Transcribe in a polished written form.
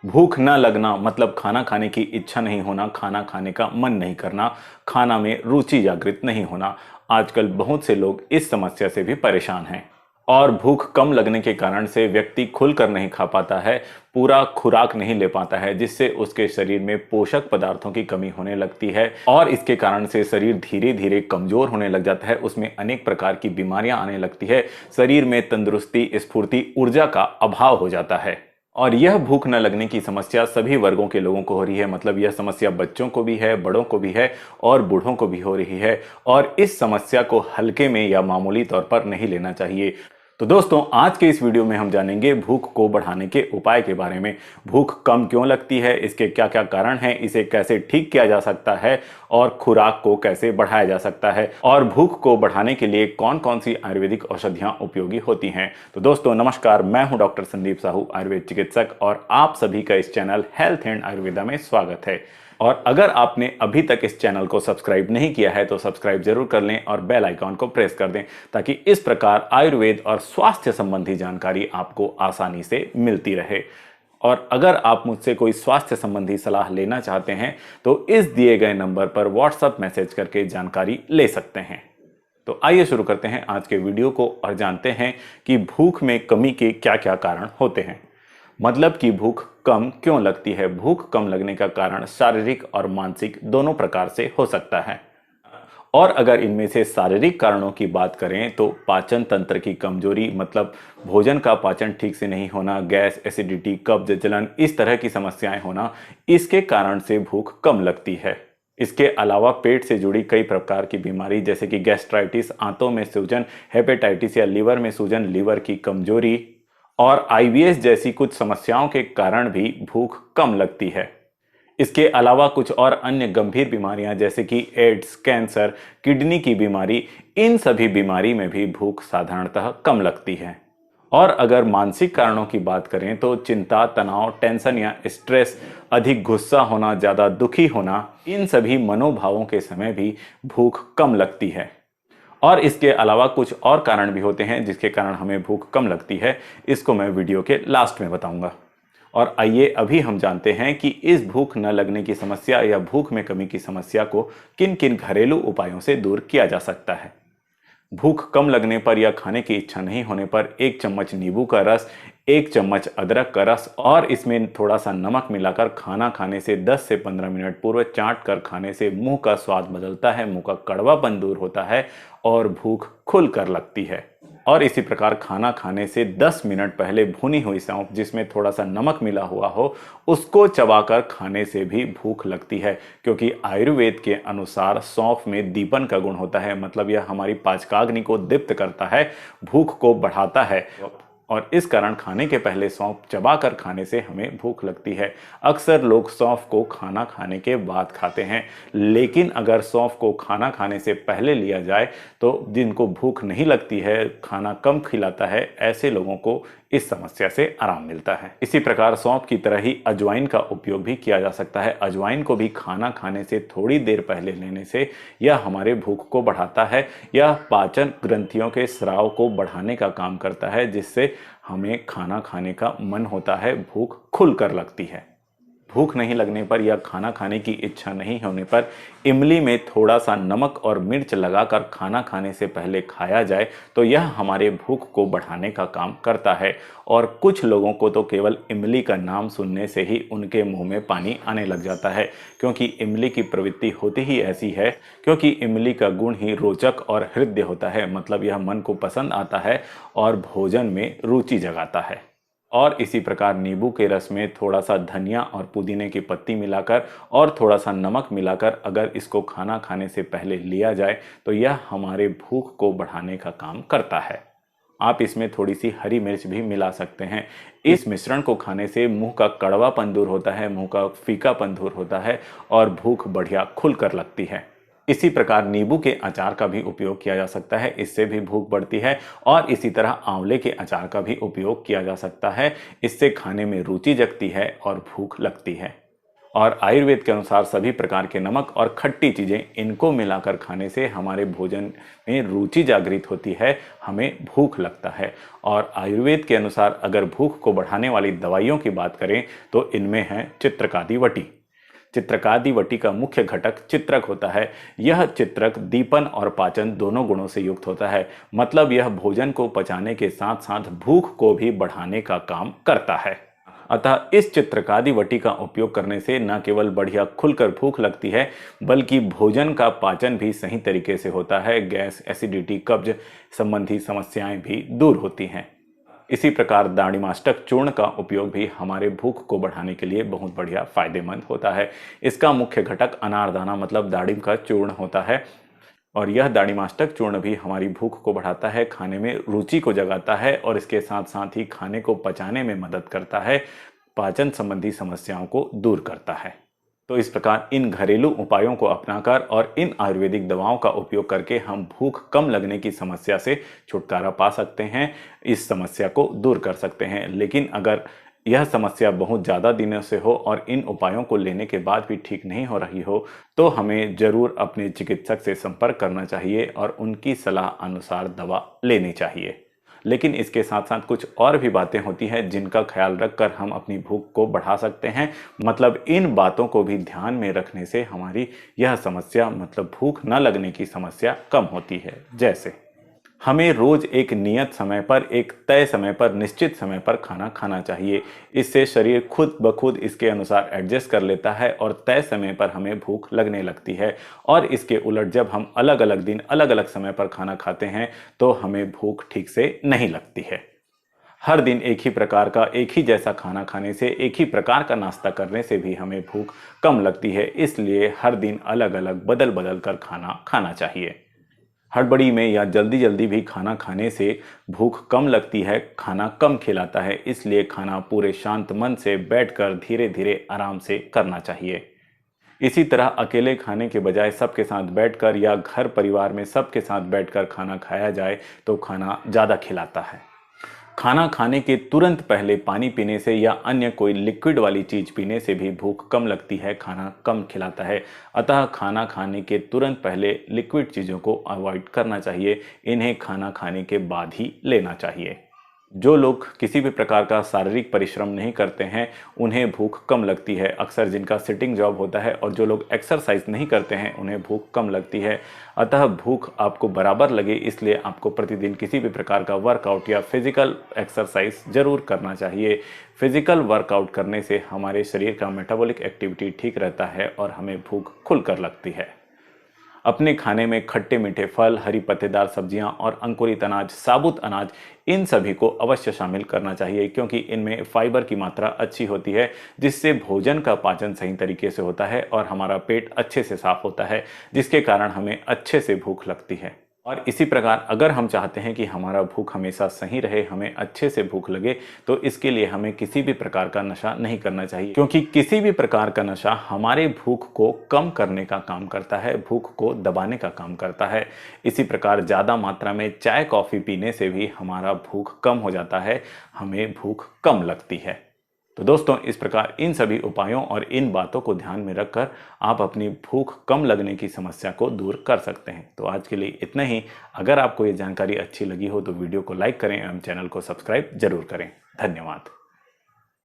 भूख न लगना मतलब खाना खाने की इच्छा नहीं होना, खाना खाने का मन नहीं करना, खाना में रुचि जागृत नहीं होना। आजकल बहुत से लोग इस समस्या से भी परेशान हैं। और भूख कम लगने के कारण से व्यक्ति खुलकर नहीं खा पाता है, पूरा खुराक नहीं ले पाता है, जिससे उसके शरीर में पोषक पदार्थों की कमी होने लगती है और इसके कारण से शरीर धीरे धीरे कमजोर होने लग जाता है। उसमें अनेक प्रकार की बीमारियां आने लगती है। शरीर में तंदुरुस्ती, स्फूर्ति, ऊर्जा का अभाव हो जाता है। और यह भूख न लगने की समस्या सभी वर्गों के लोगों को हो रही है। मतलब यह समस्या बच्चों को भी है, बड़ों को भी है और बूढ़ों को भी हो रही है। और इस समस्या को हल्के में या मामूली तौर पर नहीं लेना चाहिए। तो दोस्तों, आज के इस वीडियो में हम जानेंगे भूख को बढ़ाने के उपाय के बारे में। भूख कम क्यों लगती है, इसके क्या क्या कारण हैं, इसे कैसे ठीक किया जा सकता है और खुराक को कैसे बढ़ाया जा सकता है, और भूख को बढ़ाने के लिए कौन कौन सी आयुर्वेदिक औषधियां उपयोगी होती हैं। तो दोस्तों नमस्कार, मैं हूं डॉक्टर संदीप साहू, आयुर्वेद चिकित्सक, और आप सभी का इस चैनल हेल्थ एंड आयुर्वेदा में स्वागत है। और अगर आपने अभी तक इस चैनल को सब्सक्राइब नहीं किया है तो सब्सक्राइब जरूर कर लें और बेल आइकॉन को प्रेस कर दें, ताकि इस प्रकार आयुर्वेद और स्वास्थ्य संबंधी जानकारी आपको आसानी से मिलती रहे। और अगर आप मुझसे कोई स्वास्थ्य संबंधी सलाह लेना चाहते हैं तो इस दिए गए नंबर पर व्हाट्सएप मैसेज करके जानकारी ले सकते हैं। तो आइए शुरू करते हैं आज के वीडियो को और जानते हैं कि भूख में कमी के क्या क्या कारण होते हैं। मतलब कि भूख कम क्यों लगती है। भूख कम लगने का कारण शारीरिक और मानसिक दोनों प्रकार से हो सकता है। और अगर इनमें से शारीरिक कारणों की बात करें तो पाचन तंत्र की कमजोरी, मतलब भोजन का पाचन ठीक से नहीं होना, गैस, एसिडिटी, कब्ज, जलन, इस तरह की समस्याएं होना, इसके कारण से भूख कम लगती है। इसके अलावा पेट से जुड़ी कई प्रकार की बीमारी जैसे कि गैस्ट्राइटिस, आंतों में सूजन, हेपेटाइटिस या लीवर में सूजन, लीवर की कमजोरी और आईबीएस जैसी कुछ समस्याओं के कारण भी भूख कम लगती है। इसके अलावा कुछ और अन्य गंभीर बीमारियां जैसे कि एड्स, कैंसर, किडनी की बीमारी, इन सभी बीमारी में भी भूख साधारणतः कम लगती है। और अगर मानसिक कारणों की बात करें तो चिंता, तनाव, टेंशन या स्ट्रेस, अधिक गुस्सा होना, ज्यादा दुखी होना, इन सभी मनोभावों के समय भी भूख कम लगती है। और इसके अलावा कुछ और कारण भी होते हैं जिसके कारण हमें भूख कम लगती है। इसको मैं वीडियो के लास्ट में बताऊंगा। और आइए अभी हम जानते हैं कि इस भूख न लगने की समस्या या भूख में कमी की समस्या को किन किन घरेलू उपायों से दूर किया जा सकता है। भूख कम लगने पर या खाने की इच्छा नहीं होने पर 1 चम्मच नींबू का रस, 1 चम्मच अदरक का रस और इसमें थोड़ा सा नमक मिलाकर खाना खाने से 10 से 15 मिनट पूर्व चाट कर खाने से मुंह का स्वाद बदलता है, मुंह का कड़वापन दूर होता है और भूख खुलकर लगती है। और इसी प्रकार खाना खाने से 10 मिनट पहले भुनी हुई सौंफ जिसमें थोड़ा सा नमक मिला हुआ हो, उसको चबाकर खाने से भी भूख लगती है, क्योंकि आयुर्वेद के अनुसार सौंफ में दीपन का गुण होता है। मतलब यह हमारी पाचकाग्नि को दीप्त करता है, भूख को बढ़ाता है और इस कारण खाने के पहले सौंफ चबाकर खाने से हमें भूख लगती है। अक्सर लोग सौंफ को खाना खाने के बाद खाते हैं, लेकिन अगर सौंफ को खाना खाने से पहले लिया जाए तो जिनको भूख नहीं लगती है, खाना कम खिलाता है, ऐसे लोगों को इस समस्या से आराम मिलता है। इसी प्रकार सौंफ की तरह ही अजवाइन का उपयोग भी किया जा सकता है। अजवाइन को भी खाना खाने से थोड़ी देर पहले लेने से यह हमारे भूख को बढ़ाता है। यह पाचन ग्रंथियों के स्राव को बढ़ाने का काम करता है, जिससे हमें खाना खाने का मन होता है, भूख खुलकर लगती है। भूख नहीं लगने पर या खाना खाने की इच्छा नहीं होने पर इमली में थोड़ा सा नमक और मिर्च लगाकर खाना खाने से पहले खाया जाए तो यह हमारे भूख को बढ़ाने का काम करता है। और कुछ लोगों को तो केवल इमली का नाम सुनने से ही उनके मुंह में पानी आने लग जाता है, क्योंकि इमली की प्रवृत्ति होती ही ऐसी है। क्योंकि इमली का गुण ही रोचक और हृदय होता है, मतलब यह मन को पसंद आता है और भोजन में रुचि जगाता है। और इसी प्रकार नींबू के रस में थोड़ा सा धनिया और पुदीने की पत्ती मिलाकर और थोड़ा सा नमक मिलाकर अगर इसको खाना खाने से पहले लिया जाए तो यह हमारे भूख को बढ़ाने का काम करता है। आप इसमें थोड़ी सी हरी मिर्च भी मिला सकते हैं। इस मिश्रण को खाने से मुंह का कड़वापन दूर होता है, मुंह का फीकापन दूर होता है और भूख बढ़िया खुलकर लगती है। इसी प्रकार नींबू के अचार का भी उपयोग किया जा सकता है, इससे भी भूख बढ़ती है। और इसी तरह आंवले के अचार का भी उपयोग किया जा सकता है, इससे खाने में रुचि जगती है और भूख लगती है। और आयुर्वेद के अनुसार सभी प्रकार के नमक और खट्टी चीज़ें इनको मिलाकर खाने से हमारे भोजन में रुचि जागृत होती है, हमें भूख लगता है। और आयुर्वेद के अनुसार अगर भूख को बढ़ाने वाली दवाइयों की बात करें तो इनमें है चित्रकादि वटी। चित्रकादि वटी का मुख्य घटक चित्रक होता है। यह चित्रक दीपन और पाचन दोनों गुणों से युक्त होता है, मतलब यह भोजन को पचाने के साथ साथ भूख को भी बढ़ाने का काम करता है। अतः इस चित्रकादि वटी का उपयोग करने से न केवल बढ़िया खुलकर भूख लगती है, बल्कि भोजन का पाचन भी सही तरीके से होता है। गैस, एसिडिटी, कब्ज संबंधी समस्याएं भी दूर होती हैं। इसी प्रकार दाढ़िमाष्टक चूर्ण का उपयोग भी हमारे भूख को बढ़ाने के लिए बहुत बढ़िया फायदेमंद होता है। इसका मुख्य घटक अनारदाना मतलब दाढ़िम का चूर्ण होता है और यह दाढ़िमाष्टक चूर्ण भी हमारी भूख को बढ़ाता है, खाने में रुचि को जगाता है और इसके साथ साथ ही खाने को पचाने में मदद करता है, पाचन संबंधी समस्याओं को दूर करता है। तो इस प्रकार इन घरेलू उपायों को अपनाकर और इन आयुर्वेदिक दवाओं का उपयोग करके हम भूख कम लगने की समस्या से छुटकारा पा सकते हैं, इस समस्या को दूर कर सकते हैं। लेकिन अगर यह समस्या बहुत ज़्यादा दिनों से हो और इन उपायों को लेने के बाद भी ठीक नहीं हो रही हो तो हमें ज़रूर अपने चिकित्सक से संपर्क करना चाहिए और उनकी सलाह अनुसार दवा लेनी चाहिए। लेकिन इसके साथ साथ कुछ और भी बातें होती हैं जिनका ख्याल रखकर हम अपनी भूख को बढ़ा सकते हैं। मतलब इन बातों को भी ध्यान में रखने से हमारी यह समस्या मतलब भूख न लगने की समस्या कम होती है। जैसे हमें रोज एक नियत समय पर, एक तय समय पर, निश्चित समय पर खाना खाना चाहिए। इससे शरीर खुद ब खुद इसके अनुसार एडजस्ट कर लेता है और तय समय पर हमें भूख लगने लगती है। और इसके उलट जब हम अलग अलग दिन अलग अलग समय पर खाना खाते हैं तो हमें भूख ठीक से नहीं लगती है। हर दिन एक ही प्रकार का, एक ही जैसा खाना खाने से, एक ही प्रकार का नाश्ता करने से भी हमें भूख कम लगती है। इसलिए हर दिन अलग अलग बदल बदल कर खाना खाना चाहिए। हड़बड़ी में या जल्दी जल्दी भी खाना खाने से भूख कम लगती है, खाना कम खिलाता है। इसलिए खाना पूरे शांत मन से बैठकर धीरे धीरे आराम से करना चाहिए। इसी तरह अकेले खाने के बजाय सबके साथ बैठकर या घर परिवार में सबके साथ बैठकर खाना खाया जाए तो खाना ज़्यादा खिलाता है। खाना खाने के तुरंत पहले पानी पीने से या अन्य कोई लिक्विड वाली चीज़ पीने से भी भूख कम लगती है, खाना कम खिलाता है। अतः खाना खाने के तुरंत पहले लिक्विड चीज़ों को अवॉइड करना चाहिए, इन्हें खाना खाने के बाद ही लेना चाहिए। जो लोग किसी भी प्रकार का शारीरिक परिश्रम नहीं करते हैं उन्हें भूख कम लगती है। अक्सर जिनका सिटिंग जॉब होता है और जो लोग एक्सरसाइज नहीं करते हैं उन्हें भूख कम लगती है। अतः भूख आपको बराबर लगे इसलिए आपको प्रतिदिन किसी भी प्रकार का वर्कआउट या फिजिकल एक्सरसाइज जरूर करना चाहिए। फिजिकल वर्कआउट करने से हमारे शरीर का मेटाबॉलिक एक्टिविटी ठीक रहता है और हमें भूख खुलकर लगती है। अपने खाने में खट्टे मीठे फल, हरी पत्तेदार सब्जियां और अंकुरित अनाज, साबुत अनाज, इन सभी को अवश्य शामिल करना चाहिए क्योंकि इनमें फाइबर की मात्रा अच्छी होती है जिससे भोजन का पाचन सही तरीके से होता है और हमारा पेट अच्छे से साफ होता है जिसके कारण हमें अच्छे से भूख लगती है। और इसी प्रकार अगर हम चाहते हैं कि हमारा भूख हमेशा सही रहे, हमें अच्छे से भूख लगे, तो इसके लिए हमें किसी भी प्रकार का नशा नहीं करना चाहिए क्योंकि किसी भी प्रकार का नशा हमारे भूख को कम करने का काम करता है, भूख को दबाने का काम करता है। इसी प्रकार ज़्यादा मात्रा में चाय कॉफ़ी पीने से भी हमारा भूख कम हो जाता है, हमें भूख कम लगती है। तो दोस्तों इस प्रकार इन सभी उपायों और इन बातों को ध्यान में रखकर आप अपनी भूख कम लगने की समस्या को दूर कर सकते हैं। तो आज के लिए इतना ही। अगर आपको ये जानकारी अच्छी लगी हो तो वीडियो को लाइक करें एवं चैनल को सब्सक्राइब जरूर करें। धन्यवाद।